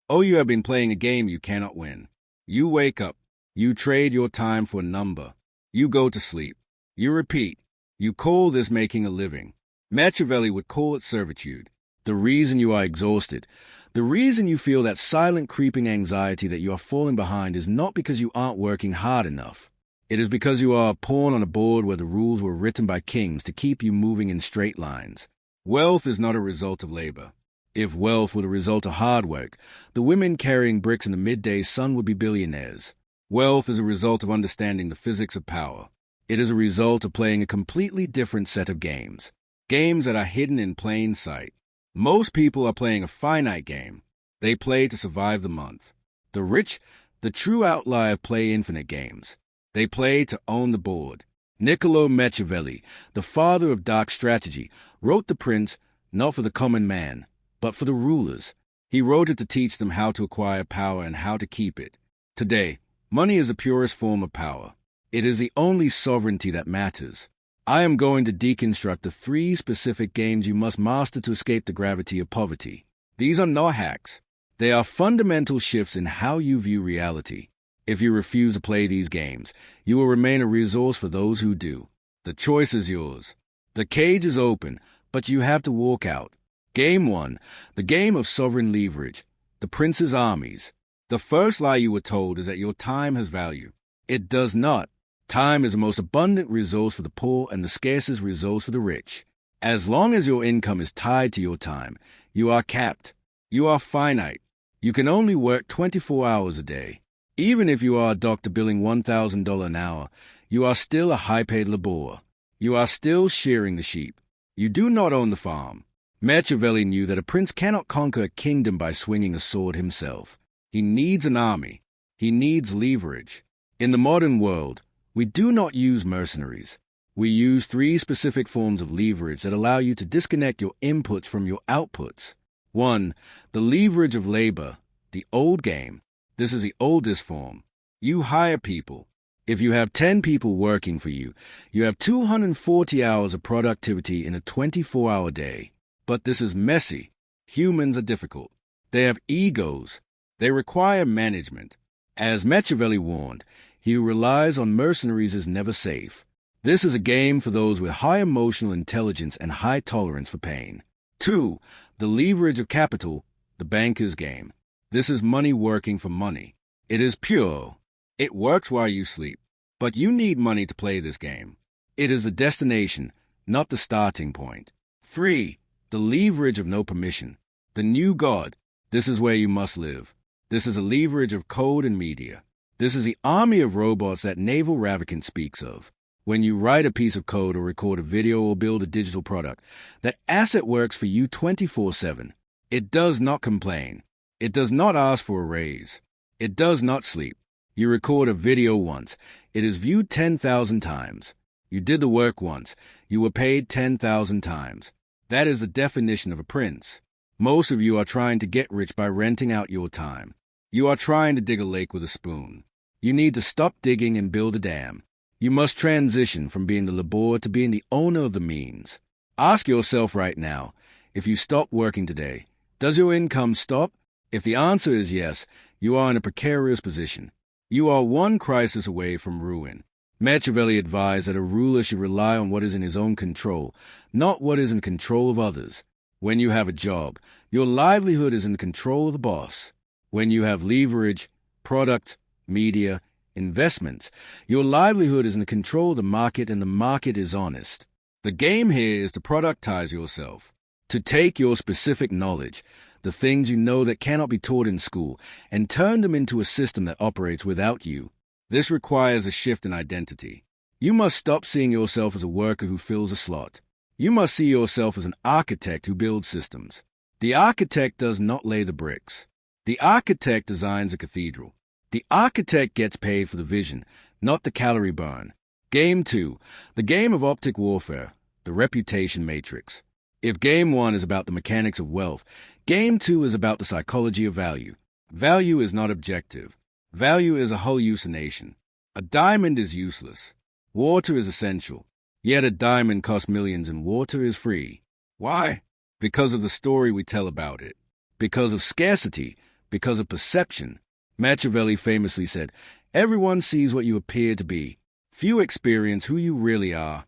Oh, you have been playing a game you cannot win. You wake up. You trade your time for a number. You go to sleep. You repeat. You call this making a living. Machiavelli would call it servitude. The reason you are exhausted, the reason you feel that silent creeping anxiety that you are falling behind is not because you aren't working hard enough. It is because you are a pawn on a board where the rules were written by kings to keep you moving in straight lines. Wealth is not a result of labor. If wealth were the result of hard work, the women carrying bricks in the midday sun would be billionaires. Wealth is a result of understanding the physics of power. It is a result of playing a completely different set of games. Games that are hidden in plain sight. Most people are playing a finite game. They play to survive the month. The rich, the true outlier, play infinite games. They play to own the board. Niccolo Machiavelli, the father of dark strategy, wrote The Prince not for the common man, but for the rulers. He wrote it to teach them how to acquire power and how to keep it. Today, money is the purest form of power. It is the only sovereignty that matters. I am going to deconstruct the 3 specific games you must master to escape the gravity of poverty. These are not hacks. They are fundamental shifts in how you view reality. If you refuse to play these games, you will remain a resource for those who do. The choice is yours. The cage is open, but you have to walk out. Game 1, the game of sovereign leverage, the prince's armies. The first lie you were told is that your time has value. It does not. Time is the most abundant resource for the poor and the scarcest resource for the rich. As long as your income is tied to your time, you are capped. You are finite. You can only work 24 hours a day. Even if you are a doctor billing $1,000 an hour, you are still a high-paid laborer. You are still shearing the sheep. You do not own the farm. Machiavelli knew that a prince cannot conquer a kingdom by swinging a sword himself. He needs an army. He needs leverage. In the modern world, we do not use mercenaries. We use 3 specific forms of leverage that allow you to disconnect your inputs from your outputs. 1. The leverage of labor, the old game. This is the oldest form. You hire people. If you have 10 people working for you, you have 240 hours of productivity in a 24-hour day. But this is messy. Humans are difficult. They have egos. They require management. As Machiavelli warned, he who relies on mercenaries is never safe. This is a game for those with high emotional intelligence and high tolerance for pain. 2. The leverage of capital, the banker's game. This is money working for money. It is pure. It works while you sleep. But you need money to play this game. It is the destination, not the starting point. 3. The leverage of no permission. The new god. This is where you must live. This is a leverage of code and media. This is the army of robots that Naval Ravikant speaks of. When you write a piece of code or record a video or build a digital product, that asset works for you 24/7. It does not complain. It does not ask for a raise. It does not sleep. You record a video once. It is viewed 10,000 times. You did the work once. You were paid 10,000 times. That is the definition of a prince. Most of you are trying to get rich by renting out your time. You are trying to dig a lake with a spoon. You need to stop digging and build a dam. You must transition from being the laborer to being the owner of the means. Ask yourself right now, if you stop working today, does your income stop? If the answer is yes, you are in a precarious position. You are one crisis away from ruin. Machiavelli advised that a ruler should rely on what is in his own control, not what is in control of others. When you have a job, your livelihood is in control of the boss. When you have leverage, product, media, investments, your livelihood is in control of the market and the market is honest. The game here is to productize yourself, to take your specific knowledge, the things you know that cannot be taught in school, and turn them into a system that operates without you. This requires a shift in identity. You must stop seeing yourself as a worker who fills a slot. You must see yourself as an architect who builds systems. The architect does not lay the bricks. The architect designs a cathedral. The architect gets paid for the vision, not the calorie burn. Game 2, the game of optic warfare, the reputation matrix. If Game 1 is about the mechanics of wealth, Game 2 is about the psychology of value. Value is not objective. Value is a hallucination. A diamond is useless. Water is essential. Yet a diamond costs millions and water is free. Why? Because of the story we tell about it. Because of scarcity. because of perception. Machiavelli famously said, "Everyone sees what you appear to be. Few experience who you really are."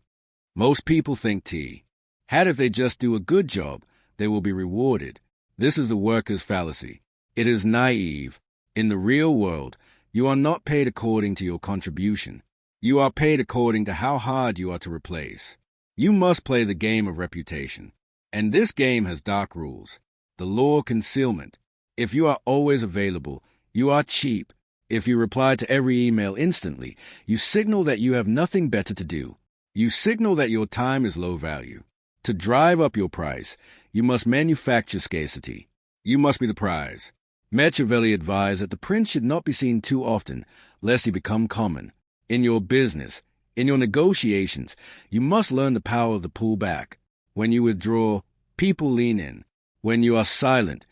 Most people think if they just do a good job, they will be rewarded. This is the worker's fallacy. It is naive. In the real world, you are not paid according to your contribution. You are paid according to how hard you are to replace. You must play the game of reputation. And this game has dark rules. The law of concealment. If you are always available, you are cheap. If you reply to every email instantly, you signal that you have nothing better to do. You signal that your time is low value. To drive up your price, you must manufacture scarcity. You must be the prize. Machiavelli advised that the prince should not be seen too often, lest he become common. In your business, in your negotiations, you must learn the power of the pull back. When you withdraw, people lean in. When you are silent,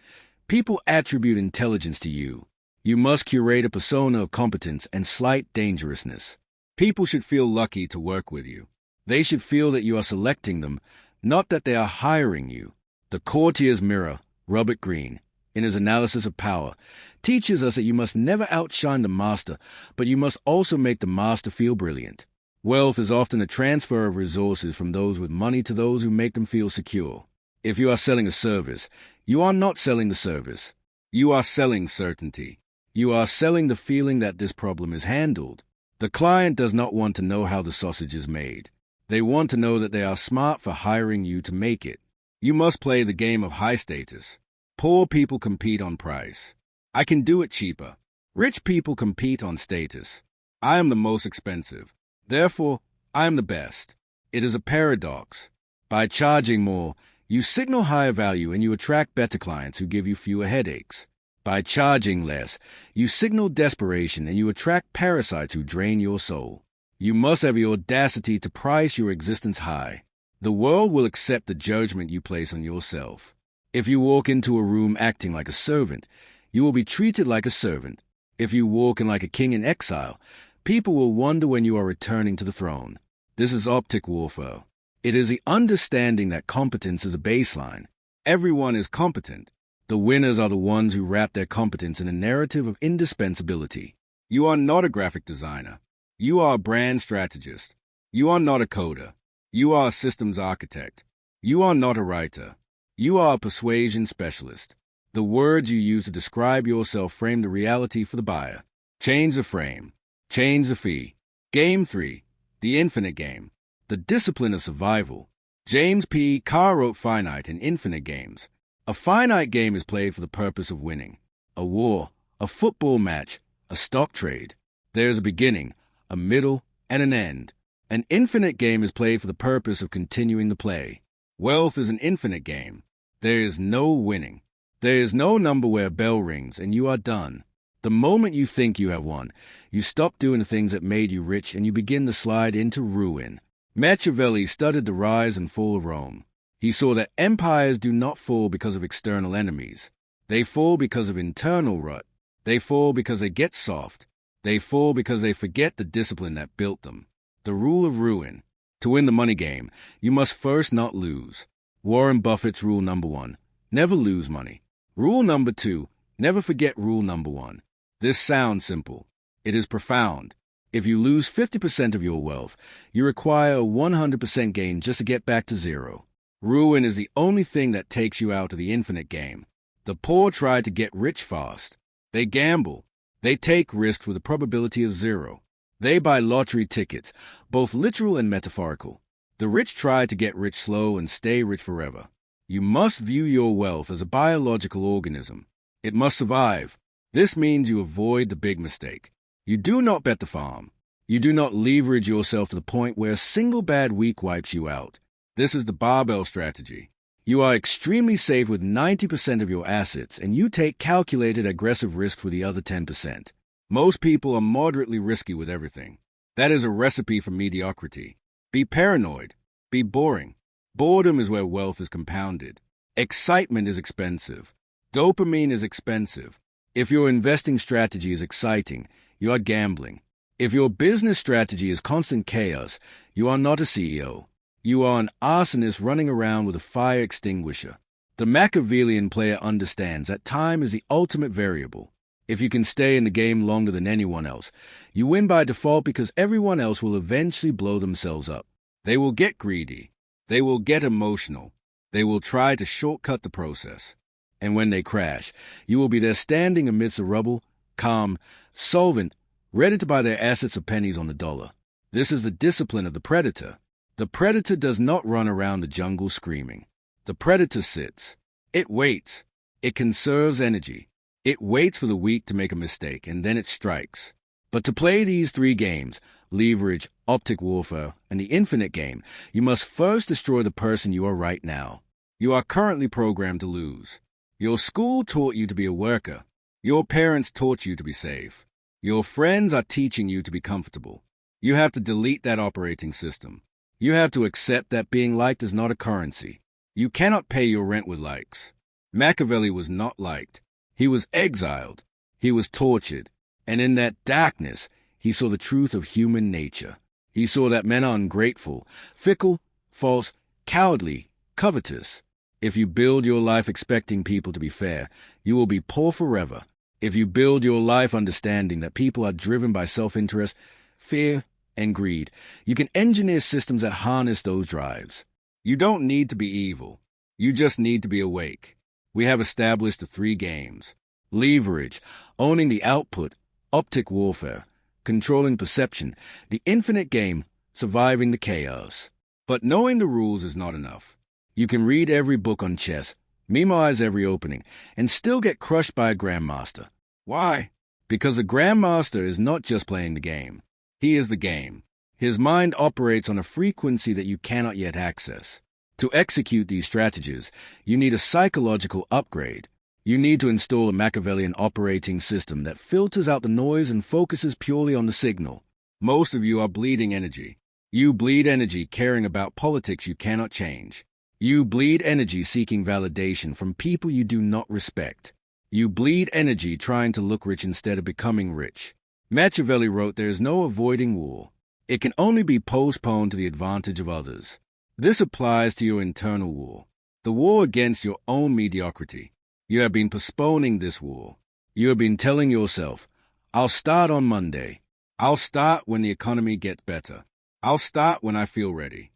people attribute intelligence to you. You must curate a persona of competence and slight dangerousness. People should feel lucky to work with you. They should feel that you are selecting them, not that they are hiring you. The courtier's mirror, Robert Greene, in his analysis of power, teaches us that you must never outshine the master, but you must also make the master feel brilliant. Wealth is often a transfer of resources from those with money to those who make them feel secure. If you are selling a service, you are not selling the service. You are selling certainty. You are selling the feeling that this problem is handled. The client does not want to know how the sausage is made. They want to know that they are smart for hiring you to make it. You must play the game of high status. Poor people compete on price. I can do it cheaper. Rich people compete on status. I am the most expensive. Therefore, I am the best. It is a paradox. By charging more, you signal higher value and you attract better clients who give you fewer headaches. By charging less, you signal desperation and you attract parasites who drain your soul. You must have the audacity to price your existence high. The world will accept the judgment you place on yourself. If you walk into a room acting like a servant, you will be treated like a servant. If you walk in like a king in exile, people will wonder when you are returning to the throne. This is optic warfare. It is the understanding that competence is a baseline. Everyone is competent. The winners are the ones who wrap their competence in a narrative of indispensability. You are not a graphic designer. You are a brand strategist. You are not a coder. You are a systems architect. You are not a writer. You are a persuasion specialist. The words you use to describe yourself frame the reality for the buyer. Change the frame. Change the fee. Game 3. The infinite game. The discipline of survival. James P. Carr wrote Finite and Infinite Games. A finite game is played for the purpose of winning. A war, a football match, a stock trade. There is a beginning, a middle, and an end. An infinite game is played for the purpose of continuing the play. Wealth is an infinite game. There is no winning. There is no number where a bell rings and you are done. The moment you think you have won, you stop doing the things that made you rich and you begin to slide into ruin. Machiavelli studied the rise and fall of Rome. He saw that empires do not fall because of external enemies. They fall because of internal rut. They fall because they get soft. They fall because they forget the discipline that built them. The rule of ruin. To win the money game, you must first not lose. Warren Buffett's rule number 1, never lose money. Rule number 2, never forget rule number 1. This sounds simple. It is profound. If you lose 50% of your wealth, you require a 100% gain just to get back to zero. Ruin is the only thing that takes you out of the infinite game. The poor try to get rich fast. They gamble. They take risks with a probability of 0. They buy lottery tickets, both literal and metaphorical. The rich try to get rich slow and stay rich forever. You must view your wealth as a biological organism. It must survive. This means you avoid the big mistake. You do not bet the farm. You do not leverage yourself to the point where a single bad week wipes you out. This is the barbell strategy. You are extremely safe with 90% of your assets, and you take calculated aggressive risk for the other 10%. Most people are moderately risky with everything. That is a recipe for mediocrity. Be paranoid. Be boring. Boredom is where wealth is compounded. Excitement is expensive. Dopamine is expensive. If your investing strategy is exciting, you are gambling. If your business strategy is constant chaos, you are not a CEO. You are an arsonist running around with a fire extinguisher. The Machiavellian player understands that time is the ultimate variable. If you can stay in the game longer than anyone else, you win by default because everyone else will eventually blow themselves up. They will get greedy. They will get emotional. They will try to shortcut the process. And when they crash, you will be there standing amidst the rubble, calm, solvent, ready to buy their assets for pennies on the dollar. This is the discipline of the predator. The predator does not run around the jungle screaming. The predator sits. It waits. It conserves energy. It waits for the weak to make a mistake, and then it strikes. But to play these three games, leverage, optic warfare, and the infinite game, you must first destroy the person you are right now. You are currently programmed to lose. Your school taught you to be a worker. Your parents taught you to be safe. Your friends are teaching you to be comfortable. You have to delete that operating system. You have to accept that being liked is not a currency. You cannot pay your rent with likes. Machiavelli was not liked. He was exiled. He was tortured. And in that darkness, he saw the truth of human nature. He saw that men are ungrateful, fickle, false, cowardly, covetous. If you build your life expecting people to be fair, you will be poor forever. If you build your life understanding that people are driven by self-interest, fear, and greed, you can engineer systems that harness those drives. You don't need to be evil. You just need to be awake. We have established the three games: leverage, owning the output, optic warfare, controlling perception, the infinite game, surviving the chaos. But knowing the rules is not enough. You can read every book on chess, memorize every opening, and still get crushed by a grandmaster. Why? Because a grandmaster is not just playing the game. He is the game. His mind operates on a frequency that you cannot yet access. To execute these strategies, you need a psychological upgrade. You need to install a Machiavellian operating system that filters out the noise and focuses purely on the signal. Most of you are bleeding energy. You bleed energy caring about politics you cannot change. You bleed energy seeking validation from people you do not respect. You bleed energy trying to look rich instead of becoming rich. Machiavelli wrote, "There is no avoiding war. It can only be postponed to the advantage of others." This applies to your internal war, the war against your own mediocrity. You have been postponing this war. You have been telling yourself, "I'll start on Monday. I'll start when the economy gets better. I'll start when I feel ready."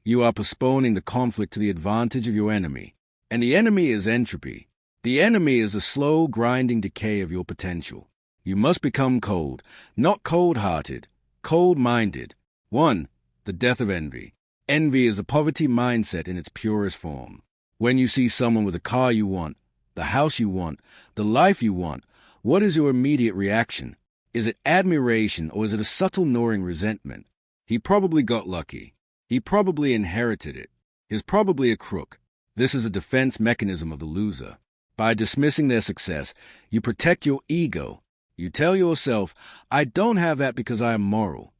You are postponing the conflict to the advantage of your enemy. And the enemy is entropy. The enemy is the slow, grinding decay of your potential. You must become cold, not cold-hearted, cold-minded. 1. The death of envy. Envy is a poverty mindset in its purest form. When you see someone with the car you want, the house you want, the life you want, what is your immediate reaction? Is it admiration or is it a subtle gnawing resentment? He probably got lucky. He probably inherited it. He's probably a crook. This is a defense mechanism of the loser. By dismissing their success, you protect your ego. You tell yourself, "I don't have that because I am moral."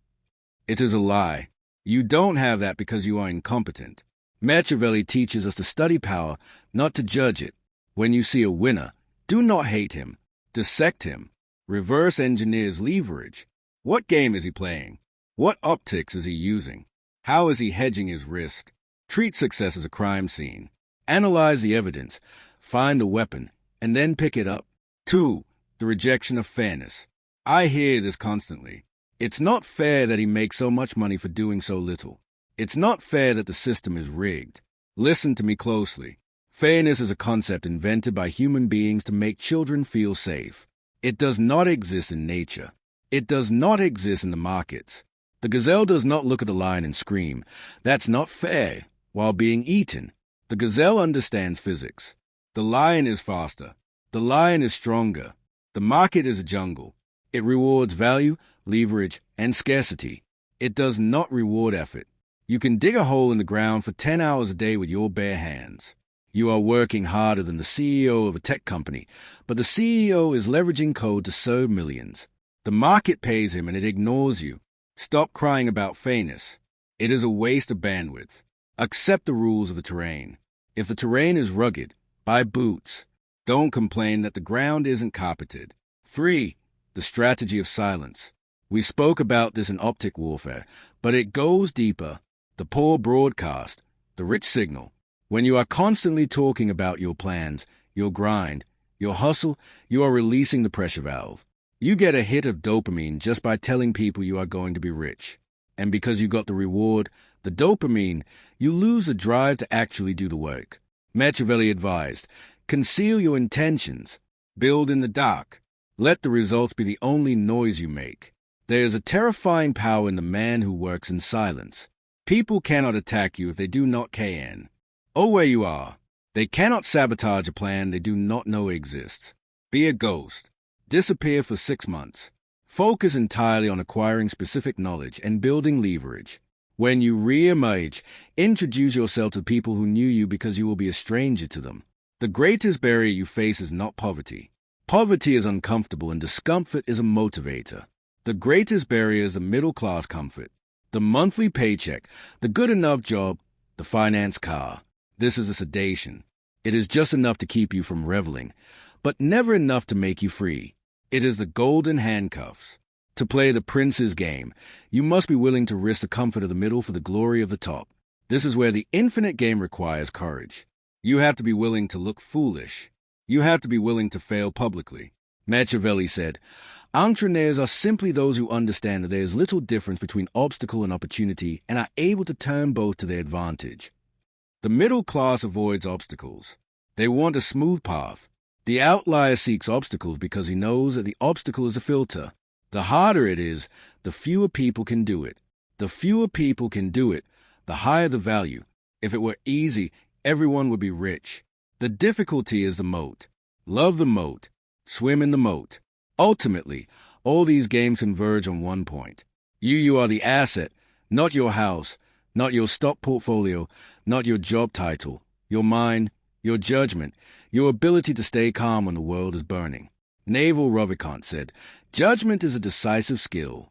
It is a lie. You don't have that because you are incompetent. Machiavelli teaches us to study power, not to judge it. When you see a winner, do not hate him. Dissect him. Reverse engineers leverage. What game is he playing? What optics is he using? How is he hedging his risk? Treat success as a crime scene. Analyze the evidence. Find the weapon, and then pick it up. 2. The rejection of fairness. I hear this constantly. It's not fair that he makes so much money for doing so little. It's not fair that the system is rigged. Listen to me closely. Fairness is a concept invented by human beings to make children feel safe. It does not exist in nature. It does not exist in the markets. The gazelle does not look at the lion and scream, "That's not fair," while being eaten. The gazelle understands physics. The lion is faster. The lion is stronger. The market is a jungle. It rewards value, leverage, and scarcity. It does not reward effort. You can dig a hole in the ground for 10 hours a day with your bare hands. You are working harder than the CEO of a tech company, but the CEO is leveraging code to serve millions. The market pays him and it ignores you. Stop crying about fairness. It is a waste of bandwidth. Accept the rules of the terrain. If the terrain is rugged, buy boots. Don't complain that the ground isn't carpeted. 3. The strategy of silence. We spoke about this in optic warfare, but it goes deeper. The poor broadcast, the rich signal. When you are constantly talking about your plans, your grind, your hustle, you are releasing the pressure valve. You get a hit of dopamine just by telling people you are going to be rich. And because you got the reward, the dopamine, you lose the drive to actually do the work. Machiavelli advised, conceal your intentions, build in the dark, let the results be the only noise you make. There is a terrifying power in the man who works in silence. People cannot attack you if they do not can. Oh, where you are. They cannot sabotage a plan they do not know exists. Be a ghost. Disappear for 6 months. Focus entirely on acquiring specific knowledge and building leverage. When you re-emerge, introduce yourself to people who knew you because you will be a stranger to them. The greatest barrier you face is not poverty. Poverty is uncomfortable and discomfort is a motivator. The greatest barrier is the middle-class comfort. The monthly paycheck, the good enough job, the finance car. This is a sedation. It is just enough to keep you from reveling, but never enough to make you free. It is the golden handcuffs. To play the prince's game, you must be willing to risk the comfort of the middle for the glory of the top. This is where the infinite game requires courage. You have to be willing to look foolish. You have to be willing to fail publicly. Machiavelli said, entrepreneurs are simply those who understand that there is little difference between obstacle and opportunity and are able to turn both to their advantage. The middle class avoids obstacles. They want a smooth path. The outlier seeks obstacles because he knows that the obstacle is a filter. The harder it is, the fewer people can do it. The fewer people can do it, the higher the value. If it were easy, everyone would be rich. The difficulty is the moat. Love the moat. Swim in the moat. Ultimately, all these games converge on one point. You are the asset, not your house, not your stock portfolio, not your job title, your mind, your judgment, your ability to stay calm when the world is burning. Naval Ravikant said, judgment is a decisive skill.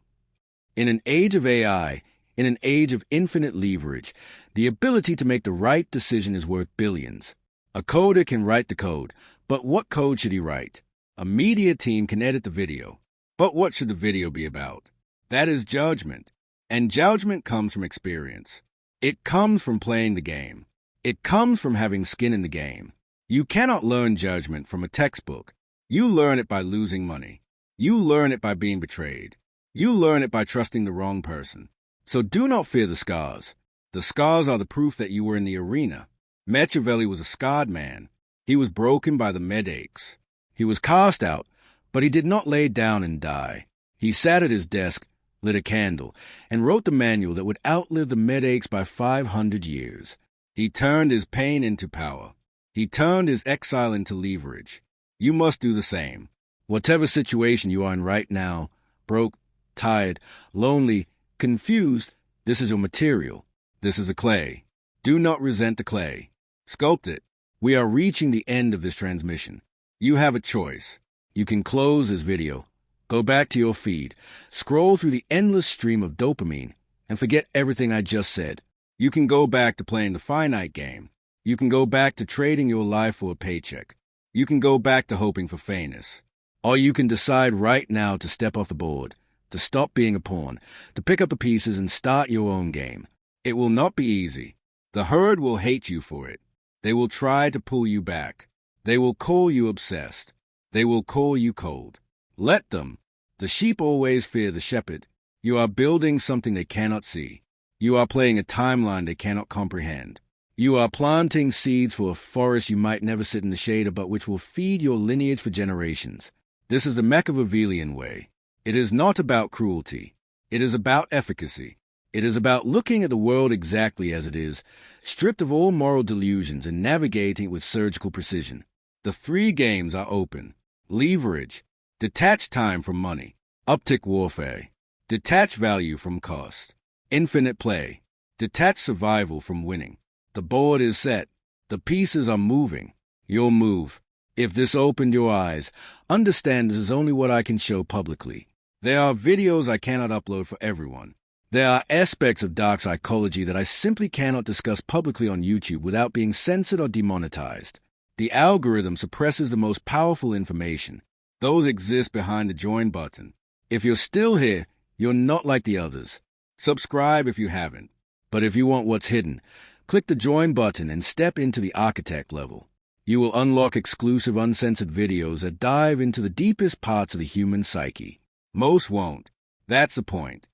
In an age of AI, in an age of infinite leverage, the ability to make the right decision is worth billions. A coder can write the code, but what code should he write? A media team can edit the video, but what should the video be about? That is judgment, and judgment comes from experience. It comes from playing the game. It comes from having skin in the game. You cannot learn judgment from a textbook. You learn it by losing money. You learn it by being betrayed. You learn it by trusting the wrong person. So do not fear the scars. The scars are the proof that you were in the arena. Machiavelli was a scarred man. He was broken by the med-aches. He was cast out, but he did not lay down and die. He sat at his desk, lit a candle, and wrote the manual that would outlive the med-aches by 500 years. He turned his pain into power. He turned his exile into leverage. You must do the same. Whatever situation you are in right now, broke, tired, lonely, confused, this is your material. This is a clay. Do not resent the clay. Sculpt it. We are reaching the end of this transmission. You have a choice. You can close this video, go back to your feed, scroll through the endless stream of dopamine, and forget everything I just said. You can go back to playing the finite game. You can go back to trading your life for a paycheck. You can go back to hoping for famous. Or you can decide right now to step off the board, to stop being a pawn, to pick up the pieces and start your own game. It will not be easy. The herd will hate you for it. They will try to pull you back. They will call you obsessed. They will call you cold. Let them. The sheep always fear the shepherd. You are building something they cannot see. You are playing a timeline they cannot comprehend. You are planting seeds for a forest you might never sit in the shade of, but which will feed your lineage for generations. This is the Machiavellian way. It is not about cruelty. It is about efficacy. It is about looking at the world exactly as it is, stripped of all moral delusions and navigating it with surgical precision. The three games are open. Leverage. Detach time from money. Optic warfare. Detach value from cost. Infinite play. Detach survival from winning. The board is set. The pieces are moving. You'll move. If this opened your eyes, understand this is only what I can show publicly. There are videos I cannot upload for everyone. There are aspects of dark psychology that I simply cannot discuss publicly on YouTube without being censored or demonetized. The algorithm suppresses the most powerful information. Those exist behind the join button. If you're still here, you're not like the others. Subscribe if you haven't. But if you want what's hidden, Click the Join button and step into the Architect level. You will unlock exclusive uncensored videos that dive into the deepest parts of the human psyche. Most won't. That's the point.